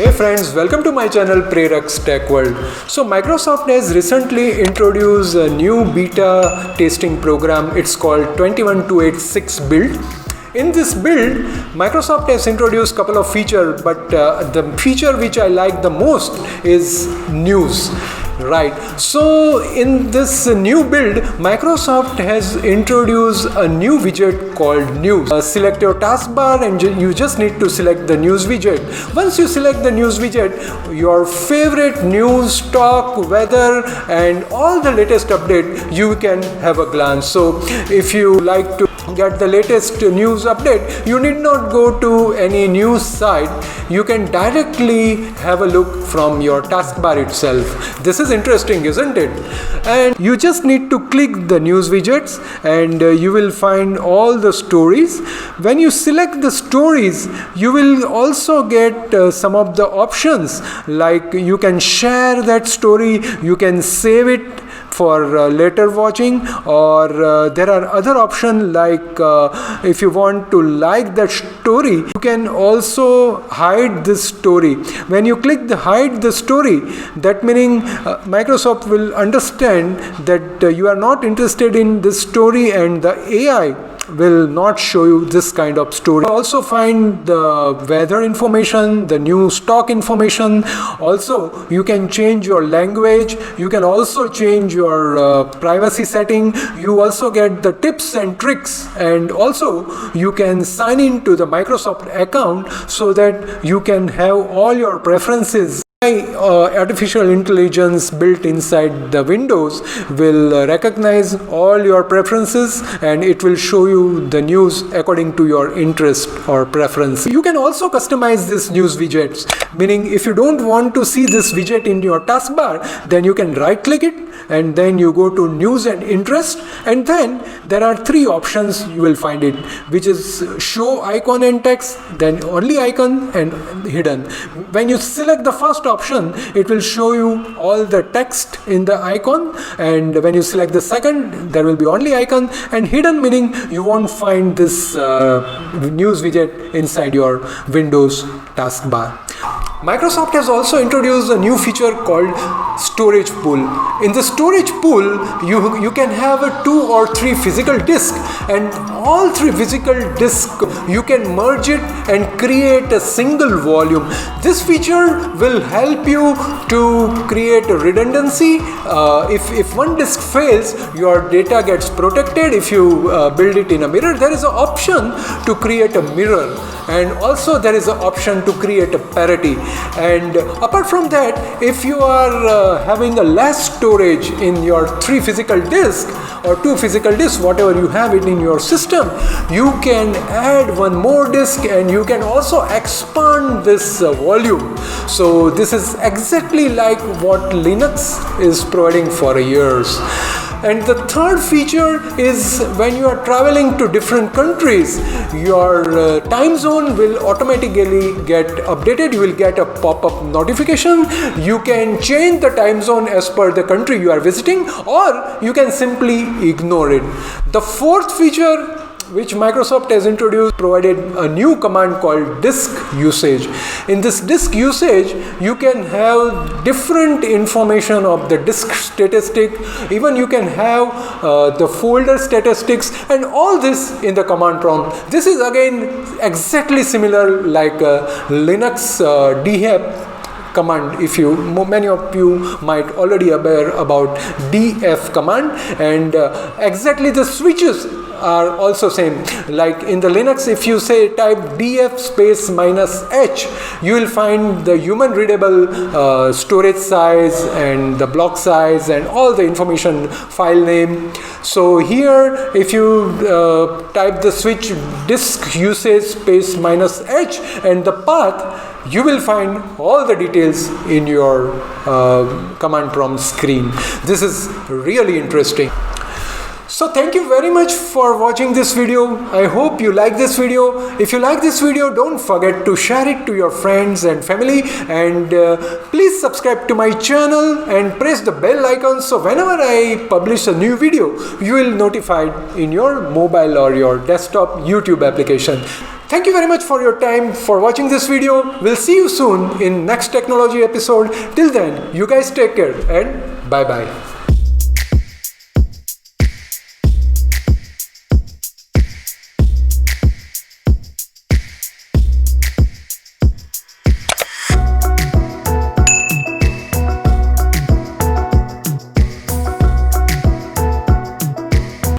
Hey friends, welcome to my channel Prerak's Tech World. So Microsoft has recently introduced a new beta testing program. It's called 21286 build. In this build, Microsoft has introduced a couple of features, but the feature which I like the most is news. Right, so in this new build, Microsoft has introduced a new widget called News. Select your taskbar and you just need to select the news widget. Once you select the news widget, your favorite news, talk, weather and all the latest update you can have a glance. So if you like to get the latest news update, you need not go to any news site. You can directly have a look from your taskbar itself. This is interesting, isn't it? And you just need to click the news widgets and you will find all the stories. When you select the stories, you will also get some of the options, like you can share that story, you can save it for later watching, or there are other options like if you want to like that story, you can also hide this story. When you click the hide the story, that meaning Microsoft will understand that you are not interested in this story and the AI will not show you this kind of story. Also find the weather information, the new stock information. Also you can change your language, you can also change your privacy setting. You also get the tips and tricks, and also you can sign in to the Microsoft account so that you can have all your preferences. Artificial intelligence built inside the Windows will recognize all your preferences and it will show you the news according to your interest or preference. You can also customize this news widgets, meaning if you don't want to see this widget in your taskbar, then you can right click it and then you go to news and interest, and then there are three options you will find it, which is show icon and text, then only icon and hidden. When you select the first option, it will show you all the text in the icon, and when you select the second, there will be only icon, and hidden meaning you won't find this news widget inside your Windows taskbar. Microsoft has also introduced a new feature called storage pool. In the storage pool, you can have a 2 or 3 physical disks, and all 3 physical disks you can merge it and create a single volume. This feature will help you to create a redundancy. If one disk fails, your data gets protected. If you build it in a mirror, there is an option to create a mirror, and also there is an option to create a parity. And apart from that, if you are having a less storage in your 3 physical disks or 2 physical disks, whatever you have it in your system, you can add one more disk and you can also expand this volume. So this is exactly like what Linux is providing for years. And the third feature is when you are traveling to different countries, your time zone will automatically get updated. You will get a pop-up notification. You can change the time zone as per the country you are visiting, or you can simply ignore it. The fourth feature which Microsoft has introduced provided a new command called disk usage. In this disk usage, you can have different information of the disk statistic. Even you can have the folder statistics, and all this in the command prompt. This is again exactly similar like Linux dehab command. If you, many of you might already aware about df command, and exactly the switches are also same. Like in the Linux, if you say type df space -h, you will find the human readable storage size and the block size and all the information, file name. So here if you type the switch disk usage space -h and the path, you will find all the details in your command prompt screen. This is really interesting. So thank you very much for watching this video. I hope you like this video. If you like this video, don't forget to share it to your friends and family, and please subscribe to my channel and press the bell icon so whenever I publish a new video, you will be notified in your mobile or your desktop YouTube application. Thank you very much for your time, for watching this video. We'll see you soon in next technology episode. Till then, you guys take care and bye bye.